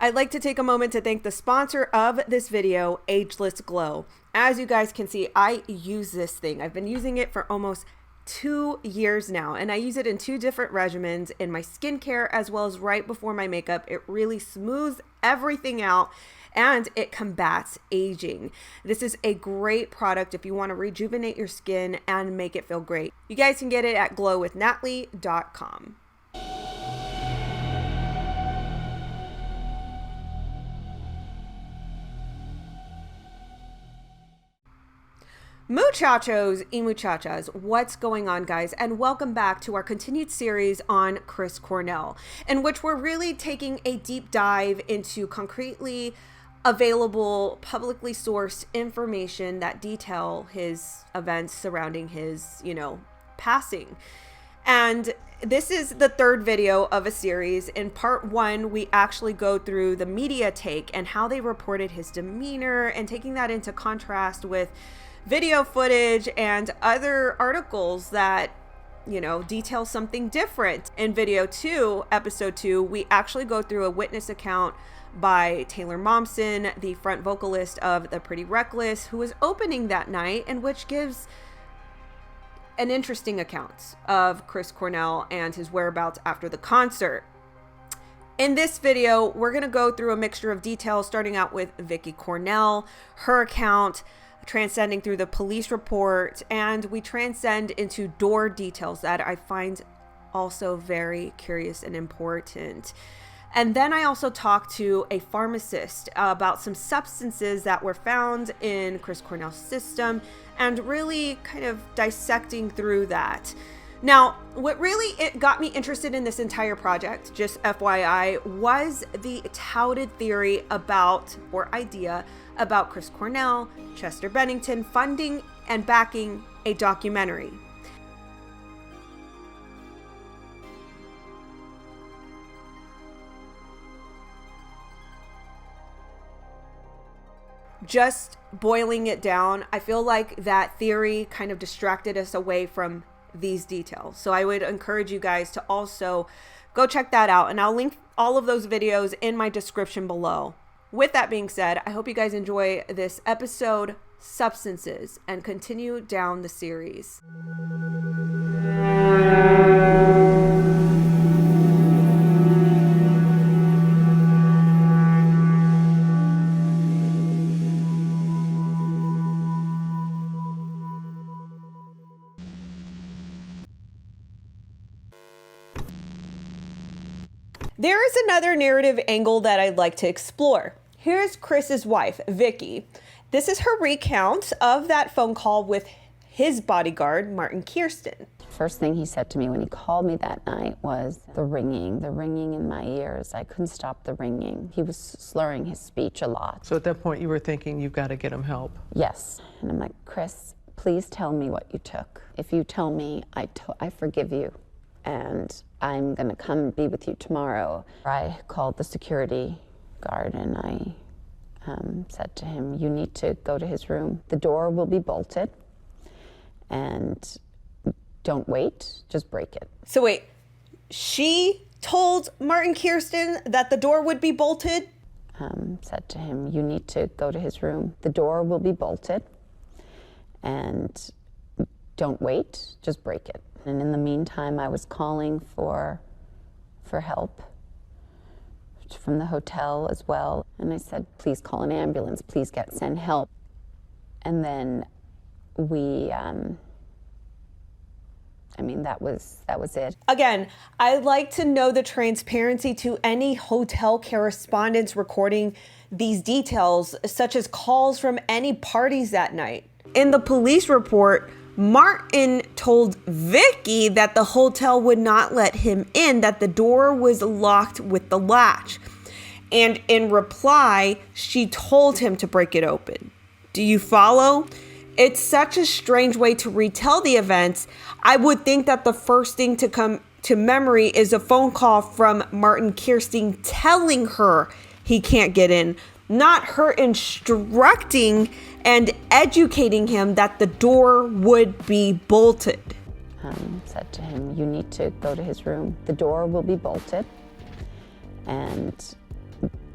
I'd like to take a moment to thank the sponsor of this video, Ageless Glow. As you guys can see, I use this thing. I've been using it for almost 2 years now, and I use it in 2 different regimens, in my skincare as well as right before my makeup. It really smooths everything out and it combats aging. This is a great product if you want to rejuvenate your skin and make it feel great. You guys can get it at glowwithnatalie.com. Muchachos y muchachas, what's going on, guys? And welcome back to our continued series on Chris Cornell, in which we're really taking a deep dive into concretely available, publicly sourced information that detail his events surrounding his, passing. And this is the 3rd video of a series. In part 1, we actually go through the media take and how they reported his demeanor, and taking that into contrast with video footage and other articles that, detail something different. In video 2, episode 2, we actually go through a witness account by Taylor Momsen, the front vocalist of The Pretty Reckless, who was opening that night, and which gives an interesting account of Chris Cornell and his whereabouts after the concert. In this video, we're going to go through a mixture of details, starting out with Vicky Cornell, her account, transcending through the police report, and we transcend into door details that I find also very curious and important. And then I also talked to a pharmacist about some substances that were found in Chris Cornell's system, and really kind of dissecting through that. Now, what really got me interested in this entire project, just FYI, was the touted theory about, or idea about, Chris Cornell, Chester Bennington funding and backing a documentary. Just boiling it down, I feel like that theory kind of distracted us away from these details. So I would encourage you guys to also go check that out, and I'll link all of those videos in my description below. With that being said, I hope you guys enjoy this episode, Substances, and continue down the series. There is another narrative angle that I'd like to explore. Here's Chris's wife, Vicky. This is her recount of that phone call with his bodyguard, Martin Kirsten. First thing he said to me when he called me that night was the ringing in my ears. I couldn't stop the ringing. He was slurring his speech a lot. So at that point you were thinking, you've got to get him help. Yes. And I'm like, Chris, please tell me what you took. If you tell me, I forgive you, and I'm gonna come be with you tomorrow. I called the security guard and I said to him, you need to go to his room. The door will be bolted, and don't wait, just break it. So wait, she told Martin Kirsten that the door would be bolted? Said to him, you need to go to his room. The door will be bolted, and don't wait, just break it. And in the meantime, I was calling for help from the hotel as well. And I said, please call an ambulance, please send help. And then that was it. Again, I'd like to know the transparency to any hotel correspondents recording these details, such as calls from any parties that night. In the police report, Martin told Vicky that the hotel would not let him in, that the door was locked with the latch. And in reply, she told him to break it open. Do you follow? It's such a strange way to retell the events. I would think that the first thing to come to memory is a phone call from Martin Kirsten telling her he can't get in, not her instructing and educating him that the door would be bolted. Said to him, you need to go to his room. The door will be bolted, and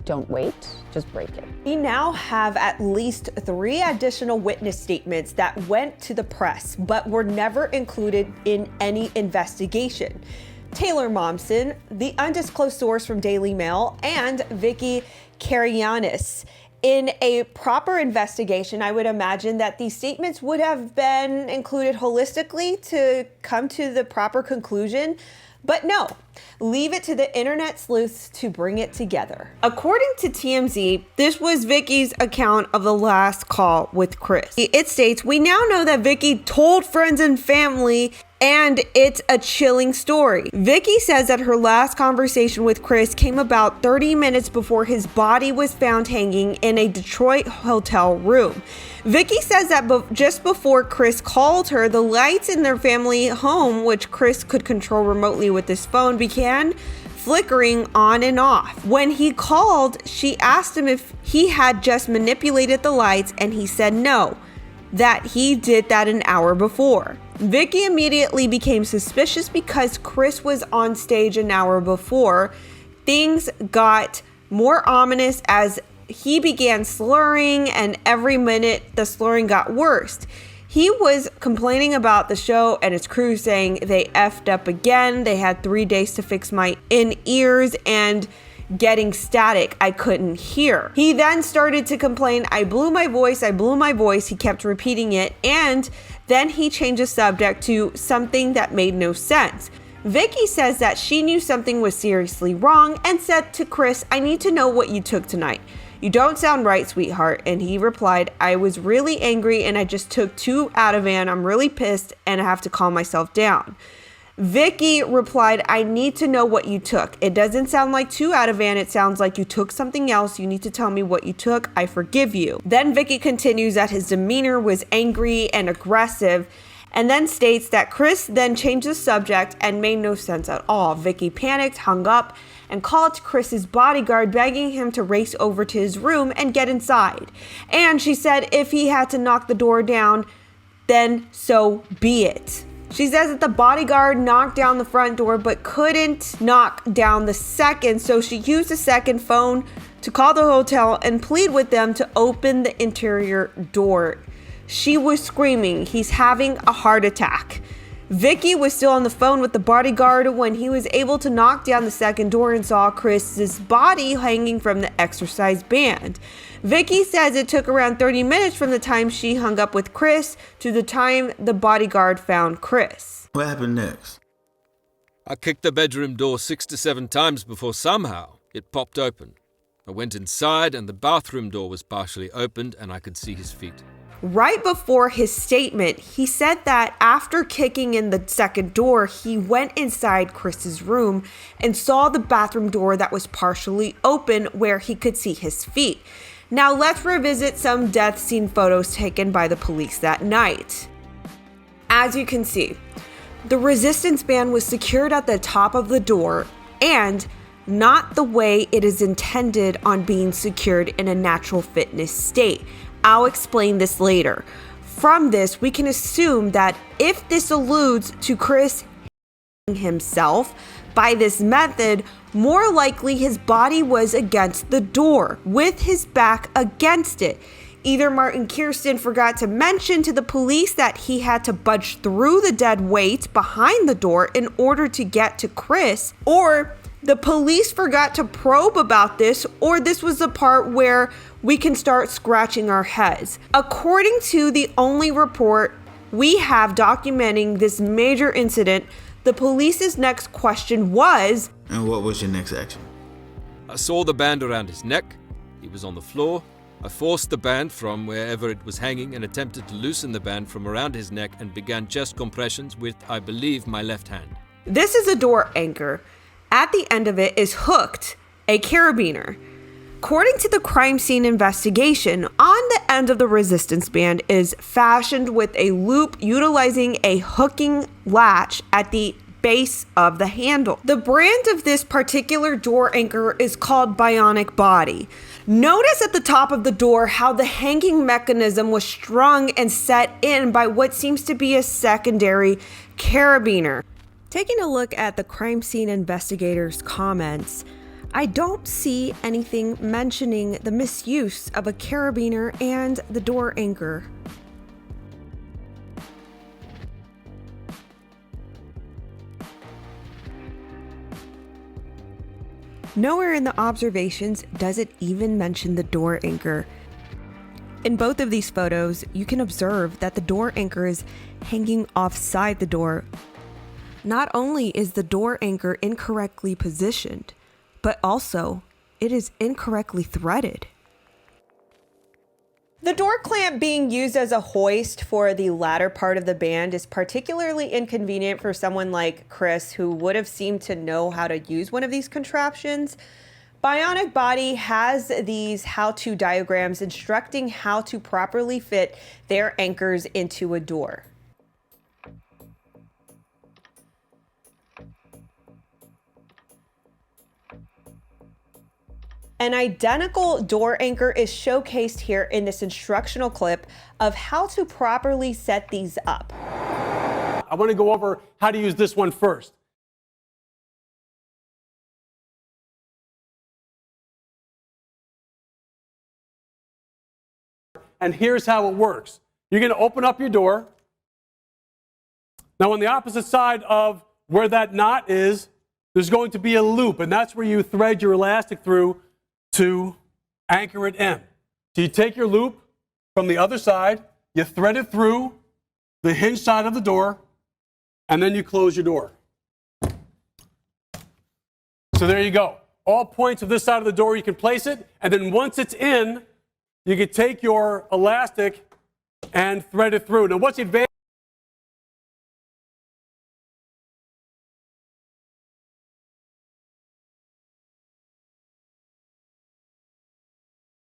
Don't wait, just break it. We now have at least 3 additional witness statements that went to the press, but were never included in any investigation. Taylor Momsen, the undisclosed source from Daily Mail, and 𝘏𝘶𝘮𝘢𝘮𝘬𝘪𝘶. In a proper investigation, I would imagine that these statements would have been included holistically to come to the proper conclusion. But no, leave it to the internet sleuths to bring it together. According to TMZ, this was Vicki's account of the last call with Chris. It states, "We now know that Vicki told friends and family, and it's a chilling story." Vicki says that her last conversation with Chris came about 30 minutes before his body was found hanging in a Detroit hotel room. Vicki says that just before Chris called her, the lights in their family home, which Chris could control remotely with his phone, began flickering on and off. When he called, she asked him if he had just manipulated the lights, and he said no, that he did that an hour before. Vicki immediately became suspicious because Chris was on stage an hour before. Things got more ominous as he began slurring, and every minute the slurring got worse. He was complaining about the show and his crew, saying they effed up again. They had 3 days to fix my in-ears and getting static. I couldn't hear. He then started to complain, I blew my voice. He kept repeating it, and then he changed the subject to something that made no sense. Vicki says that she knew something was seriously wrong and said to Chris, "I need to know what you took tonight. You don't sound right, sweetheart." And he replied, "I was really angry and I just took 2 Ativan. I'm really pissed and I have to calm myself down." Vicki replied, "I need to know what you took. It doesn't sound like 2 Ativan. It sounds like you took something else. You need to tell me what you took. I forgive you." Then Vicki continues that his demeanor was angry and aggressive, and then states that Chris then changed the subject and made no sense at all. Vicki panicked, hung up, and called Chris's bodyguard, begging him to race over to his room and get inside. And she said if he had to knock the door down, then so be it. She says that the bodyguard knocked down the front door but couldn't knock down the second, so she used a second phone to call the hotel and plead with them to open the interior door. She was screaming, "He's having a heart attack." Vicki was still on the phone with the bodyguard when he was able to knock down the second door and saw Chris's body hanging from the exercise band. Vicki says it took around 30 minutes from the time she hung up with Chris to the time the bodyguard found Chris. What happened next? I kicked the bedroom door 6 to 7 times before somehow it popped open. I went inside and the bathroom door was partially opened and I could see his feet. Right before his statement, he said that after kicking in the second door, he went inside Chris's room and saw the bathroom door that was partially open where he could see his feet. Now let's revisit some death scene photos taken by the police that night. As you can see, the resistance band was secured at the top of the door and not the way it is intended on being secured in a natural fitness state. I'll explain this later. From this, we can assume that if this alludes to Chris himself by this method, more likely his body was against the door with his back against it. Either Martin Kirsten forgot to mention to the police that he had to budge through the dead weight behind the door in order to get to Chris, or the police forgot to probe about this, or this was the part where we can start scratching our heads. According to the only report we have documenting this major incident, the police's next question was, "And what was your next action?" I saw the band around his neck. He was on the floor. I forced the band from wherever it was hanging and attempted to loosen the band from around his neck and began chest compressions with, I believe, my left hand. This is a door anchor. At the end of it is hooked a carabiner. According to the crime scene investigation, on the end of the resistance band is fashioned with a loop utilizing a hooking latch at the base of the handle. The brand of this particular door anchor is called Bionic Body. Notice at the top of the door how the hanging mechanism was strung and set in by what seems to be a secondary carabiner. Taking a look at the crime scene investigators' comments, I don't see anything mentioning the misuse of a carabiner and the door anchor. Nowhere in the observations does it even mention the door anchor. In both of these photos, you can observe that the door anchor is hanging offside the door. Not only is the door anchor incorrectly positioned, but also it is incorrectly threaded. The door clamp being used as a hoist for the latter part of the band is particularly inconvenient for someone like Chris, who would have seemed to know how to use one of these contraptions. Bionic Body has these how-to diagrams instructing how to properly fit their anchors into a door. An identical door anchor is showcased here in this instructional clip of how to properly set these up. I want to go over how to use this one first. And here's how it works. You're going to open up your door. Now on the opposite side of where that knot is, there's going to be a loop, and that's where you thread your elastic through to anchor it in. So you take your loop from the other side, you thread it through the hinge side of the door, and then you close your door. So there you go. All points of this side of the door, you can place it, and then once it's in, you can take your elastic and thread it through. Now what's the advantage?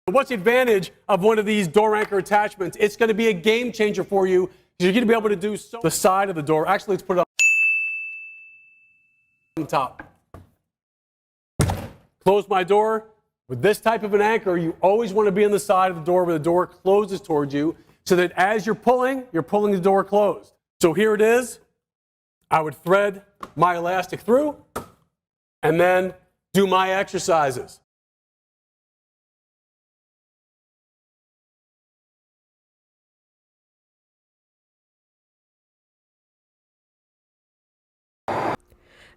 What's the advantage of one of these door anchor attachments? It's going to be a game changer for you, because you're going to be able to do the side of the door. Actually, let's put it on the top. Close my door. With this type of an anchor, you always want to be on the side of the door where the door closes towards you, so that as you're pulling the door closed. So here it is. I would thread my elastic through and then do my exercises.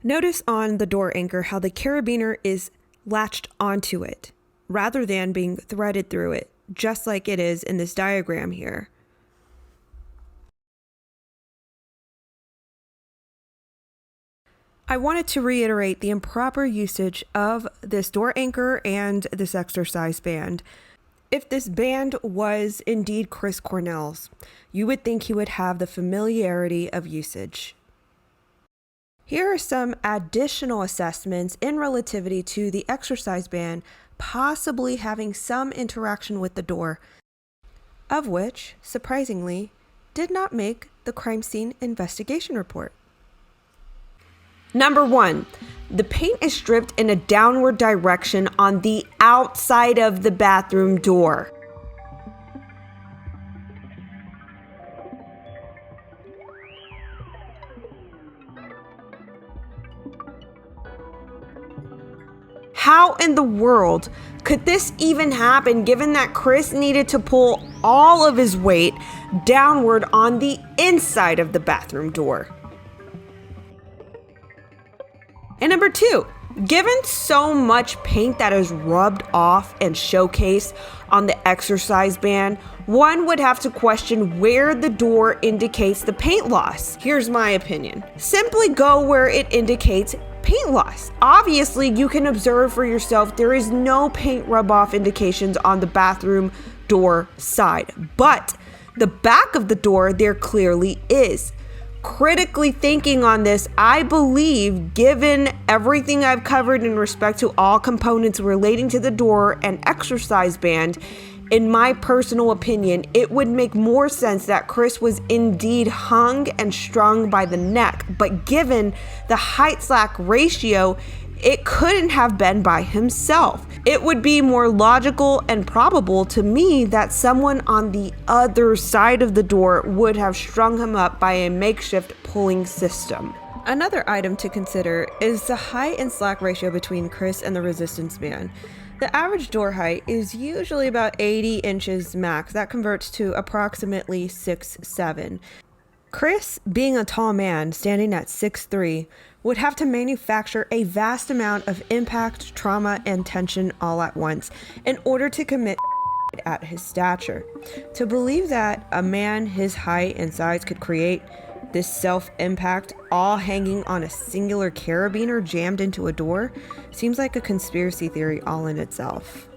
Notice on the door anchor how the carabiner is latched onto it rather than being threaded through it, just like it is in this diagram here. I wanted to reiterate the improper usage of this door anchor and this exercise band. If this band was indeed Chris Cornell's, you would think he would have the familiarity of usage. Here are some additional assessments in relativity to the exercise band possibly having some interaction with the door, of which, surprisingly, did not make the crime scene investigation report. Number 1, the paint is stripped in a downward direction on the outside of the bathroom door. How in the world could this even happen, given that Chris needed to pull all of his weight downward on the inside of the bathroom door? And number 2, given so much paint that is rubbed off and showcased on the exercise band, one would have to question where the door indicates the paint loss. Here's my opinion. Simply go where it indicates paint loss. Obviously, you can observe for yourself there is no paint rub-off indications on the bathroom door side, but the back of the door there clearly is. Critically thinking on this, I believe, given everything I've covered in respect to all components relating to the door and exercise band, in my personal opinion, it would make more sense that Chris was indeed hung and strung by the neck, but given the height-slack ratio, it couldn't have been by himself. It would be more logical and probable to me that someone on the other side of the door would have strung him up by a makeshift pulling system. Another item to consider is the height and slack ratio between Chris and the resistance band. The average door height is usually about 80 inches max. That converts to approximately 6'7". Chris, being a tall man standing at 6'3", would have to manufacture a vast amount of impact, trauma, and tension all at once in order to commit at his stature. To believe that a man his height and size could create this self-impact all hanging on a singular carabiner jammed into a door seems like a conspiracy theory all in itself.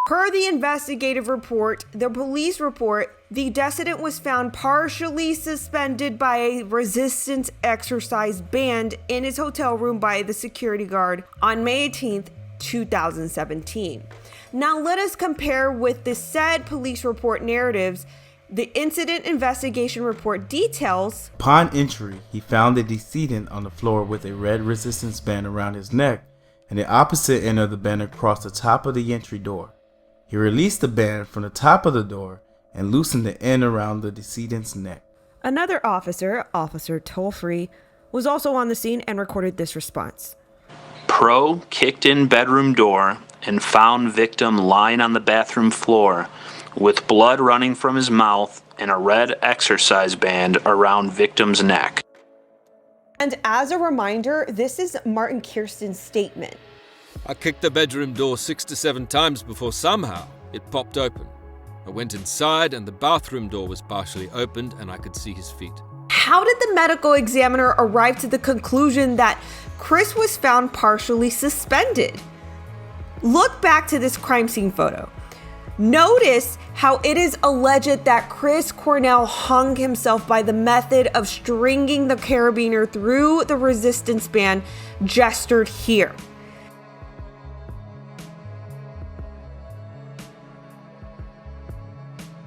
Per the investigative report, the police report, the decedent was found partially suspended by a resistance exercise band in his hotel room by the security guard on May 18th, 2017. Now let us compare with the said police report narratives. The incident investigation report details. Upon entry, he found the decedent on the floor with a red resistance band around his neck and the opposite end of the band across the top of the entry door. He released the band from the top of the door and loosened the end around the decedent's neck. Another officer, Officer 𝘍𝘪, was also on the scene and recorded this response. Pro kicked in bedroom door and found victim lying on the bathroom floor with blood running from his mouth and a red exercise band around victim's neck. And as a reminder, this is Martin Kirsten's statement. I kicked the bedroom door 6 to 7 times before somehow it popped open. I went inside and the bathroom door was partially opened and I could see his feet. How did the medical examiner arrive to the conclusion that Chris was found partially suspended? Look back to this crime scene photo. Notice how it is alleged that Chris Cornell hung himself by the method of stringing the carabiner through the resistance band gestured here.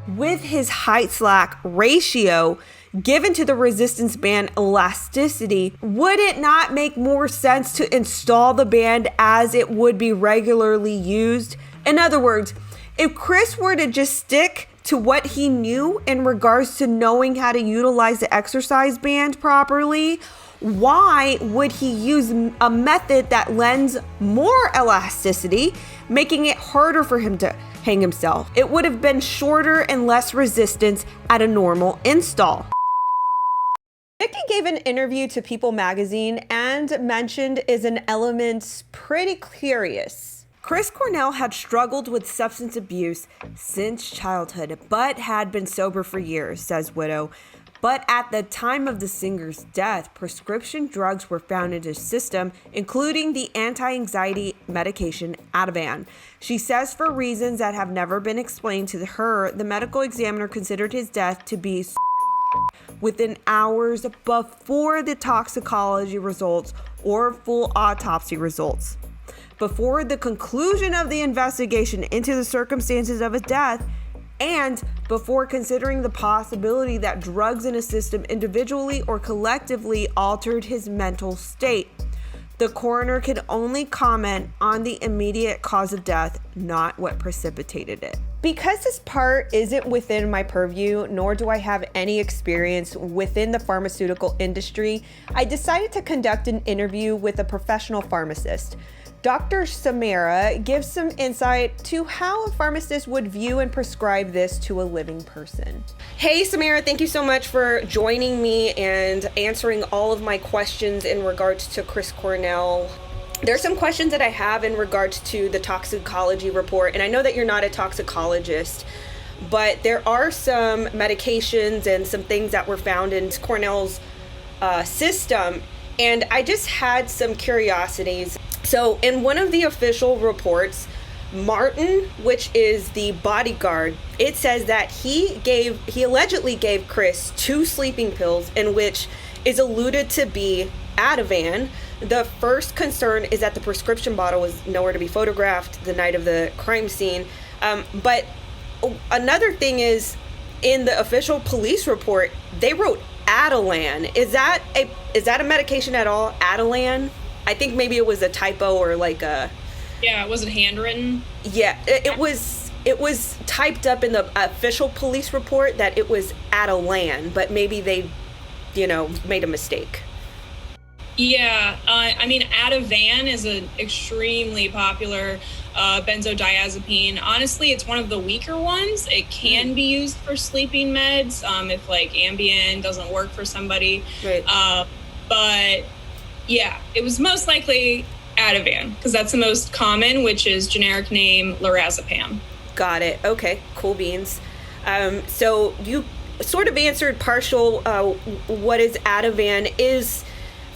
With his height-slack ratio given to the resistance band elasticity, would it not make more sense to install the band as it would be regularly used? In other words, if Chris were to just stick to what he knew in regards to knowing how to utilize the exercise band properly, why would he use a method that lends more elasticity, making it harder for him to hang himself? It would have been shorter and less resistance at a normal install. Vicki gave an interview to People magazine and mentioned is an element pretty curious. Chris Cornell had struggled with substance abuse since childhood, but had been sober for years, says Widow. But at the time of the singer's death, prescription drugs were found in his system, including the anti-anxiety medication Ativan. She says for reasons that have never been explained to her, the medical examiner considered his death to be within hours before the toxicology results or full autopsy results. Before the conclusion of the investigation into the circumstances of his death, and before considering the possibility that drugs in his system individually or collectively altered his mental state. The coroner could only comment on the immediate cause of death, not what precipitated it. Because this part isn't within my purview, nor do I have any experience within the pharmaceutical industry, I decided to conduct an interview with a professional pharmacist. Dr. Samara gives some insight to how a pharmacist would view and prescribe this to a living person. Hey Samara, thank you so much for joining me and answering all of my questions in regards to Chris Cornell. There's some questions that I have in regards to the toxicology report, and I know that you're not a toxicologist, but there are some medications and some things that were found in Cornell's system, and I just had some curiosities. So in one of the official reports, Martin, which is the bodyguard, it says that he allegedly gave Chris 2 sleeping pills in which is alluded to be Ativan. The first concern is that the prescription bottle was nowhere to be photographed the night of the crime scene. But another thing is, in the official police report, they wrote Atilan. Is that a medication at all? Atilan? I think maybe it was a typo or like a... Yeah, was it handwritten? Yeah, it was it was typed up in the official police report that it was Ativan, but maybe they, made a mistake. Yeah, I mean, Ativan is an extremely popular benzodiazepine. Honestly, it's one of the weaker ones. It can be used for sleeping meds if like Ambien doesn't work for somebody. Right. But yeah, it was most likely Ativan because that's the most common, which is generic name lorazepam. Got it. Okay, cool beans. So you sort of answered partial what is Ativan is.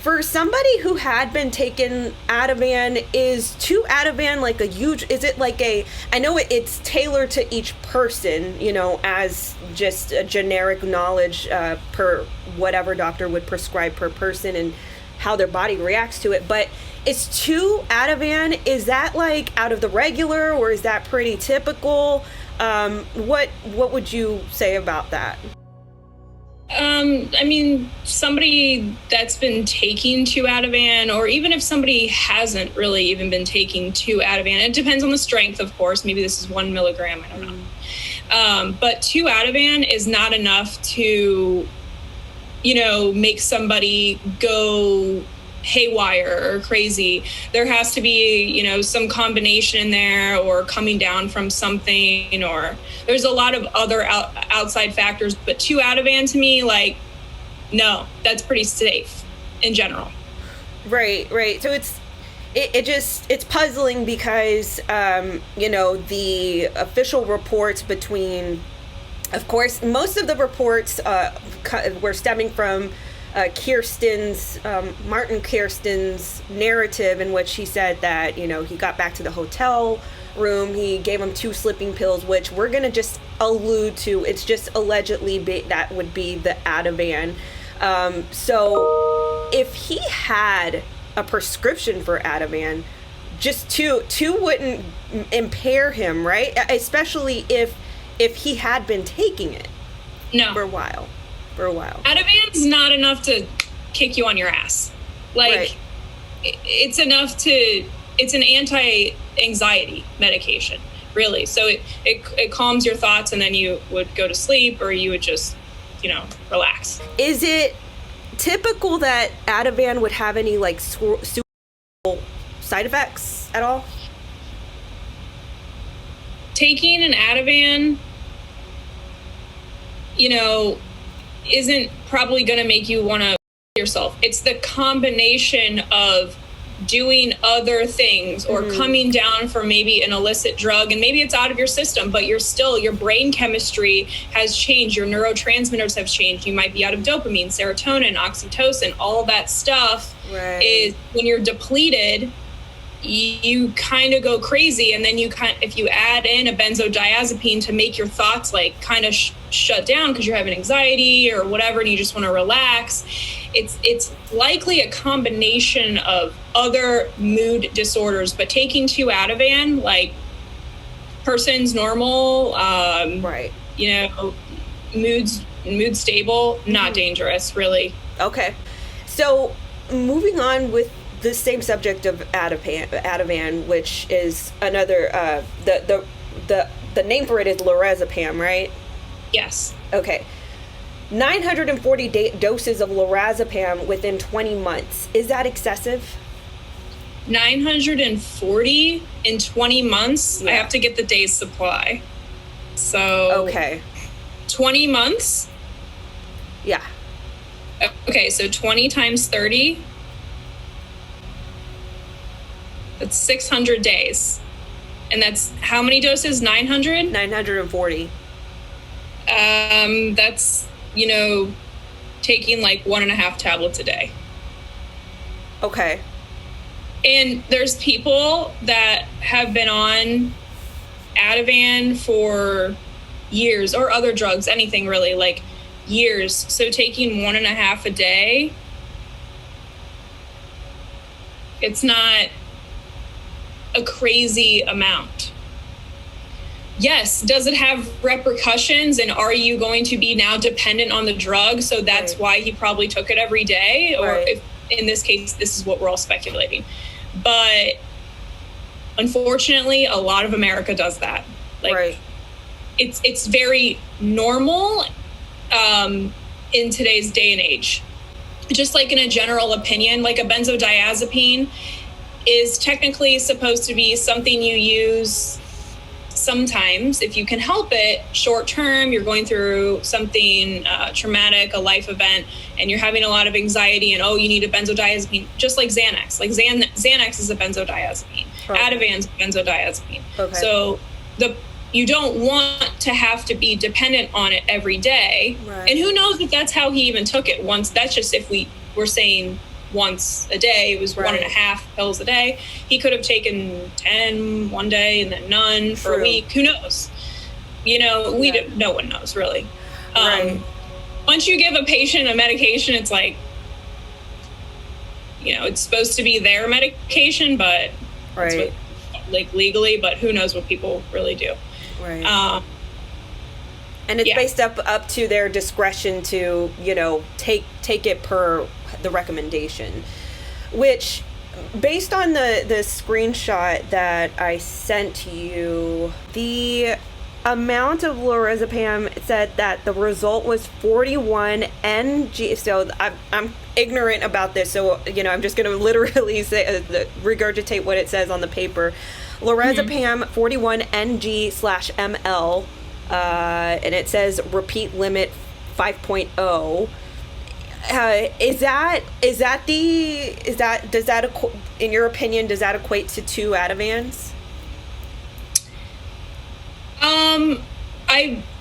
For somebody who had been taking Ativan, is 2 Ativan like a huge, is it like I know it's tailored to each person, as just a generic knowledge per whatever doctor would prescribe per person and how their body reacts to it. But is 2 Ativan, is that like out of the regular or is that pretty typical? What would you say about that? I mean, somebody that's been taking 2 Ativan, or even if somebody hasn't really even been taking 2 Ativan, it depends on the strength, of course. Maybe this is 1 milligram, I don't know. But 2 Ativan is not enough to, make somebody go haywire or crazy. There has to be, some combination in there or coming down from something, or there's a lot of other outside factors. But 2 Ativan to me, like, no, that's pretty safe in general. Right. So it's puzzling because, the official reports between, of course, most of the reports were stemming from Martin Kirsten's narrative, in which he said that, he got back to the hotel room, he gave him 2 sleeping pills, which we're going to just allude to. It's just allegedly that would be the Ativan. So if he had a prescription for Ativan, just two wouldn't impair him, right? Especially if he had been taking it for a while. Ativan's not enough to kick you on your ass. It's enough it's an anti-anxiety medication, really. So it calms your thoughts, and then you would go to sleep, or you would just, relax. Is it typical that Ativan would have any like side effects at all? Taking an Ativan, isn't probably going to make you want to yourself. It's the combination of doing other things or coming down from maybe an illicit drug, and maybe it's out of your system, but your brain chemistry has changed. Your neurotransmitters have changed. You might be out of dopamine, serotonin, oxytocin, all that stuff. Is when you're depleted, you kind of go crazy. And then if you add in a benzodiazepine to make your thoughts like kind of shut down because you're having anxiety or whatever, and you just want to relax, it's likely a combination of other mood disorders. But taking 2 Ativan, like, person's normal, mood stable, not dangerous, really. Okay. So moving on with the same subject of Ativan, which is another, the name for it is lorazepam, right? Yes. Okay. 940 doses of lorazepam within 20 months. Is that excessive? 940 in 20 months? Yeah. I have to get the day's supply. So... Okay. 20 months? Yeah. Okay, so 20 times 30... That's 600 days. And that's how many doses? 900? 940. That's, taking like 1.5 tablets a day. Okay. And there's people that have been on Ativan for years, or other drugs, anything really, like years. So taking 1.5 a day, it's not a crazy amount. Yes, does it have repercussions, and are you going to be now dependent on the drug? So that's why he probably took it every day, or if in this case, this is what we're all speculating. But unfortunately, a lot of America does that. Like, right. It's very normal in today's day and age. Just like in a general opinion, like a benzodiazepine is technically supposed to be something you use sometimes if you can help it. Short term, you're going through something traumatic, a life event, and you're having a lot of anxiety, and you need a benzodiazepine, just like Xanax. Like Xanax is a benzodiazepine. Okay. Ativan's a benzodiazepine. Okay. So you don't want to have to be dependent on it every day. Right. And who knows if that's how he even took it once. That's just if we were saying once a day, it was right. 1.5 pills a day. He could have taken 10 one day and then none for a week. Who knows? You know, no one knows really. Right. Once you give a patient a medication, it's like, you know, it's supposed to be their medication, but right. Like legally, but who knows what people really do. Right. And it's based up to their discretion to, you know, take it per the recommendation, which based on the screenshot that I sent to you, the amount of lorazepam said that the result was 41 ng. So I'm ignorant about this, so you know I'm just going to literally say regurgitate what it says on the paper. Lorazepam 41 ng/ml, and it says repeat limit 5.0. In your opinion, does that equate to 2 Ativans?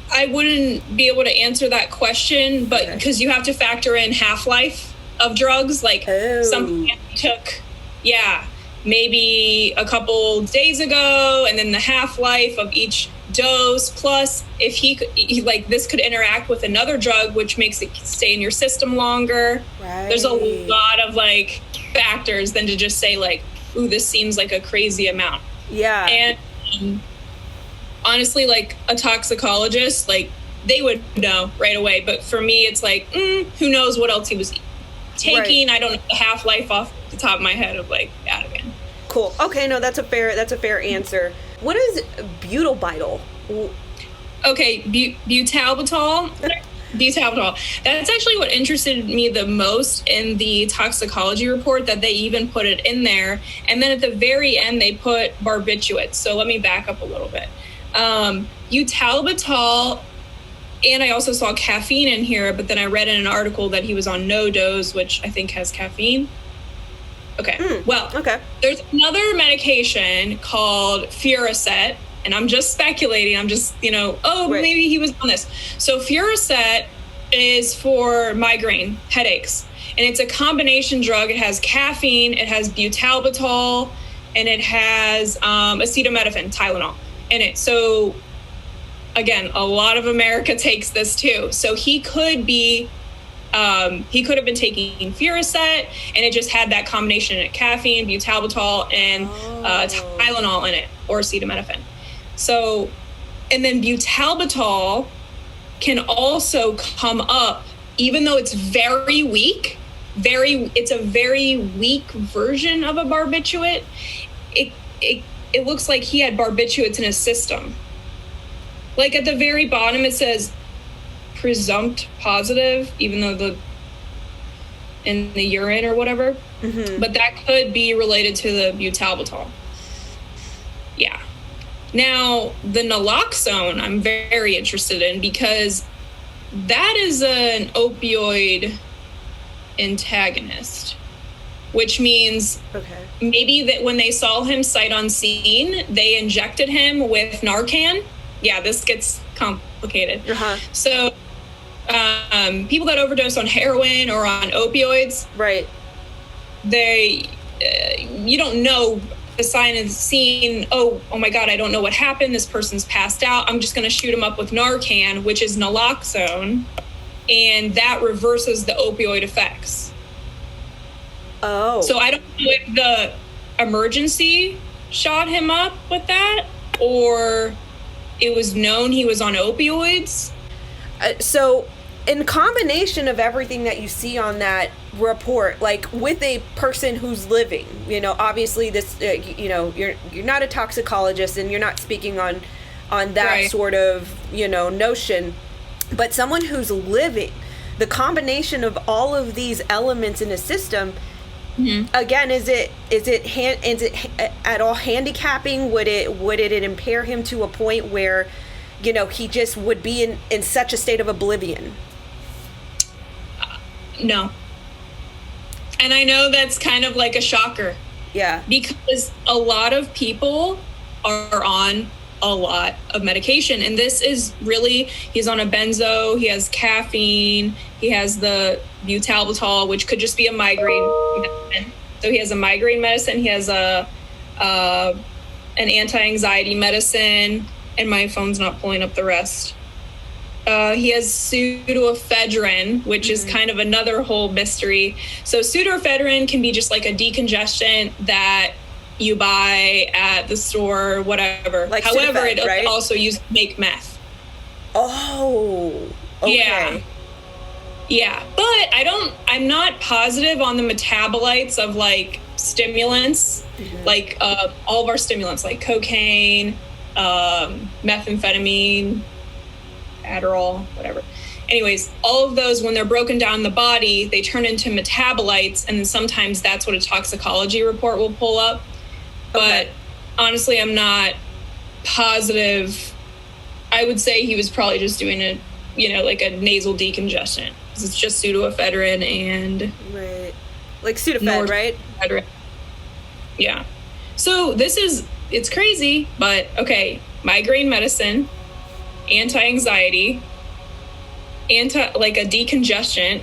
I wouldn't be able to answer that question, but because you have to factor in half-life of drugs, like something that took, maybe a couple days ago, and then the half-life of each dose, plus if he like this could interact with another drug, which makes it stay in your system longer. Right. There's a lot of like factors than to just say like, ooh, this seems like a crazy amount. Yeah. And honestly, like a toxicologist, like they would know right away. But for me, it's like, who knows what else he was taking? Right. I don't know the half-life off the top of my head of like Ativan. Cool. Okay, no, that's a fair answer. What is butyl? Okay, 𝘍𝘓𝚪. 𝘍𝘓𝚪. That's actually what interested me the most in the toxicology report, that they even put it in there. And then at the very end, they put barbiturates. So let me back up a little bit. 𝘍𝘓𝚪, and I also saw caffeine in here, but then I read in an article that he was on no dose, which I think has caffeine. Okay, there's another medication called Furoset, and I'm just speculating. I'm just, maybe he was on this. So Furoset is for migraine headaches, and it's a combination drug. It has caffeine, it has 𝘍𝘓𝚪, and it has acetaminophen, Tylenol in it. So again, a lot of America takes this too. So he could have been taking Furoset, and it just had that combination in it: caffeine, 𝘍𝘓𝚪, and Tylenol in it, or acetaminophen. So, and then 𝘍𝘓𝚪 can also come up, even though it's very weak. It's a very weak version of a barbiturate. It looks like he had barbiturates in his system. Like at the very bottom, it says presumped positive, even though in the urine or whatever. Mm-hmm. But that could be related to the 𝘍𝘓𝚪. Yeah. Now, the naloxone I'm very interested in, because that is an opioid antagonist, which means maybe that when they saw him sight unseen, they injected him with Narcan. Yeah, this gets complicated. So people that overdose on heroin or on opioids, you don't know the sign of the scene. Oh my God, I don't know what happened. This person's passed out. I'm just going to shoot him up with Narcan, which is naloxone, and that reverses the opioid effects. So I don't know if the emergency shot him up with that, or it was known he was on opioids. So in combination of everything that you see on that report, like with a person who's living, obviously this, you're not a toxicologist, and you're not speaking on on that Right. sort of, notion. But someone who's living the combination of all of these elements in a system, again, is it at all handicapping? Would it impair him to a point where, he just would be in such a state of oblivion? No. And I know that's kind of like a shocker. Yeah. Because a lot of people are on a lot of medication. And this is really, he's on a benzo, he has caffeine, he has the 𝘱𝘊𝚍𝚎, which could just be a migraine medicine. So he has a migraine medicine, he has an anti-anxiety medicine, and my phone's not pulling up the rest. He has pseudoephedrine, which is kind of another whole mystery. So pseudoephedrine can be just like a decongestant that you buy at the store, whatever. Like However, Sudafed, it right? also used to make meth. Oh, okay. Yeah, but I'm not positive on the metabolites of like stimulants, like all of our stimulants, like cocaine, methamphetamine, Adderall, whatever. Anyways, all of those, when they're broken down in the body, they turn into metabolites, and then sometimes that's what a toxicology report will pull up. But honestly, I'm not positive. I would say he was probably just doing a, like a nasal decongestant. Because it's just pseudoephedrine and... Right. Like Sudafed, right? Yeah. So it's crazy, but okay. Migraine medicine, anti-anxiety, like a decongestant,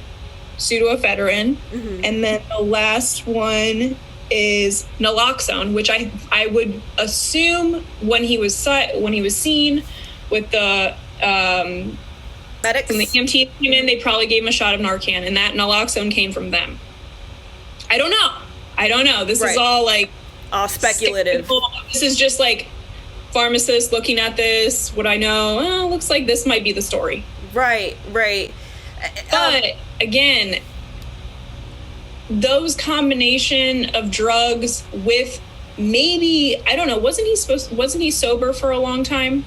pseudoephedrine, and then the last one is naloxone, which I would assume when he was seen with the Medics. when the EMT came in, they probably gave him a shot of Narcan, and that naloxone came from them. I don't know. This is all like all speculative. This is just like pharmacists looking at this. Would I know? Oh, looks like this might be the story. Right. But again, those combination of drugs with maybe, I don't know, wasn't he sober for a long time?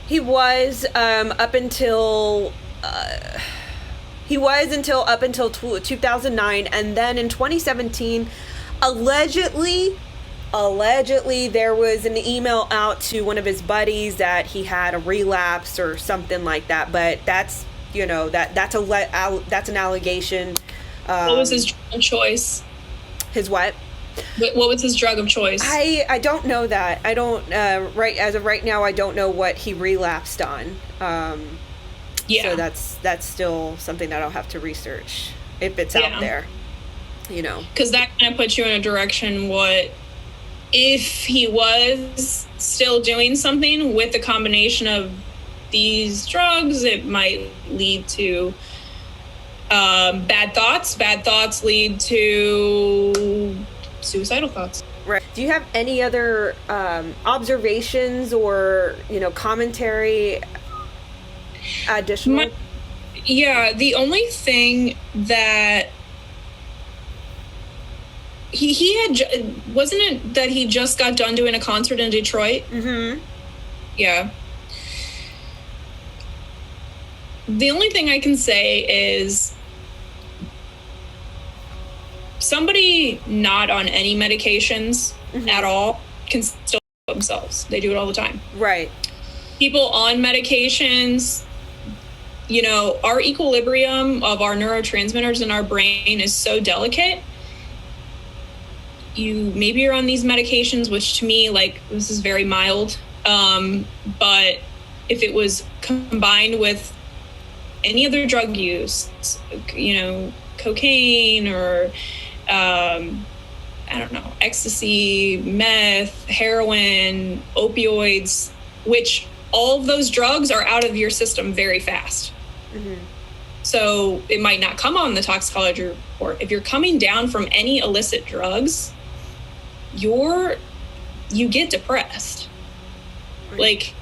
He was up until 2009, and then in 2017, allegedly there was an email out to one of his buddies that he had a relapse or something like that. But that's that's an allegation. What was his drug of choice? His what? What was his drug of choice? I don't know that. I don't as of right now, I don't know what he relapsed on. So that's still something that I'll have to research if it's out there. Because that kind of puts you in a direction. What if he was still doing something with the combination of these drugs? It might lead to bad thoughts. Bad thoughts lead to suicidal thoughts. Right. Do you have any other observations or commentary additional? The only thing that he had, wasn't it that he just got done doing a concert in Detroit? Yeah. The only thing I can say is somebody not on any medications at all can still help themselves. They do it all the time. Right. People on medications, our equilibrium of our neurotransmitters in our brain is so delicate. Maybe you're on these medications, which to me, like, this is very mild. But if it was combined with any other drug use, cocaine or, I don't know, ecstasy, meth, heroin, opioids, which all of those drugs are out of your system very fast. So it might not come on the toxicology report. If you're coming down from any illicit drugs, you get depressed. Like,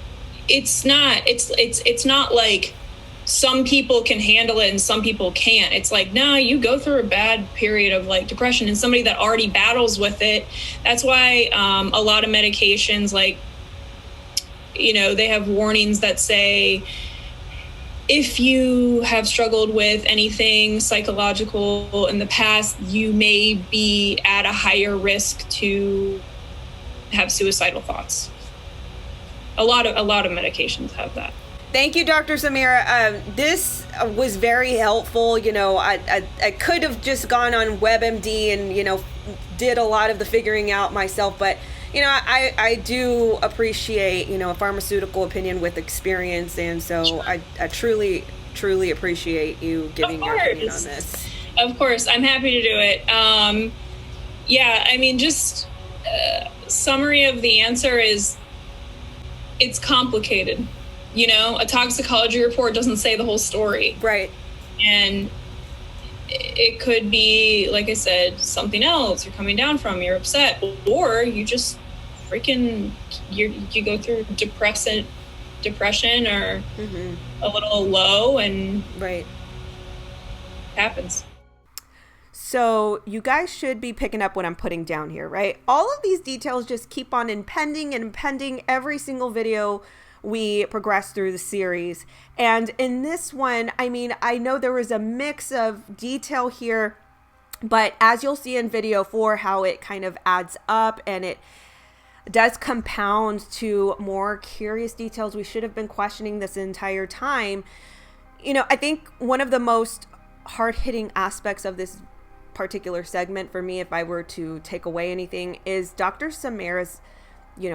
it's not like some people can handle it and some people can't. It's like, no, you go through a bad period of like depression, and somebody that already battles with it. That's why a lot of medications, like they have warnings that say, if you have struggled with anything psychological in the past, you may be at a higher risk to have suicidal thoughts. A lot of medications have that. Thank you, Dr. Samira. This was very helpful. I could have just gone on WebMD and, did a lot of the figuring out myself, but I do appreciate, a pharmaceutical opinion with experience. And so I truly appreciate you giving your opinion on this. Of course. I'm happy to do it. Just summary of the answer is it's complicated. A toxicology report doesn't say the whole story. Right. And it could be, like I said, something else. You're coming down from, you're upset, or you just you go through depression or a little low, and right, happens. So you guys should be picking up what I'm putting down here, right? All of these details just keep on impending every single video we progress through the series. And in this one, I know there was a mix of detail here, but as you'll see in video 4, how it kind of adds up and it does compound to more curious details we should have been questioning this entire time. I think one of the most hard-hitting aspects of this particular segment for me, if I were to take away anything, is Dr. Samira's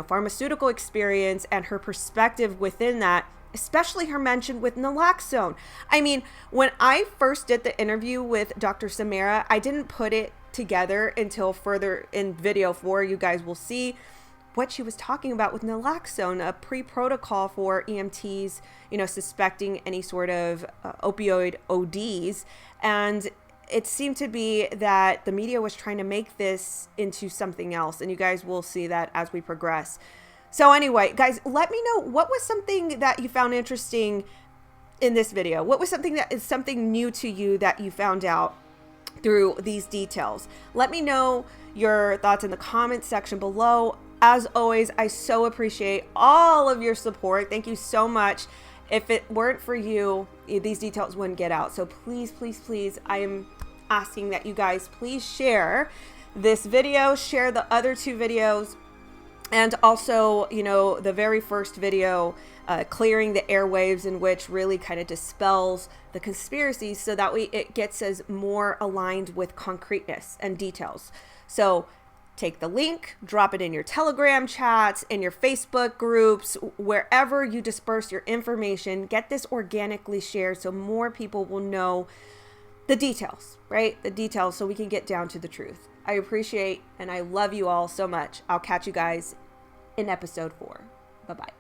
pharmaceutical experience and her perspective within that, especially her mention with naloxone. When I first did the interview with Dr. Samira, I didn't put it together until further in video 4. You guys will see what she was talking about with naloxone, a pre-protocol for EMTs, suspecting any sort of opioid ODs. And it seemed to be that the media was trying to make this into something else. And you guys will see that as we progress. So anyway, guys, let me know, what was something that you found interesting in this video? What was something that is something new to you that you found out through these details? Let me know your thoughts in the comments section below. As always, I so appreciate all of your support. Thank you so much. If it weren't for you, these details wouldn't get out. So please, I am asking that you guys please share this video, share the other 2 videos, and also, the very first video, clearing the airwaves, in which really kind of dispels the conspiracy so that way it gets us more aligned with concreteness and details. So take the link, drop it in your Telegram chats, in your Facebook groups, wherever you disperse your information. Get this organically shared so more people will know the details, right? The details, so we can get down to the truth. I appreciate and I love you all so much. I'll catch you guys in episode 4. Bye-bye.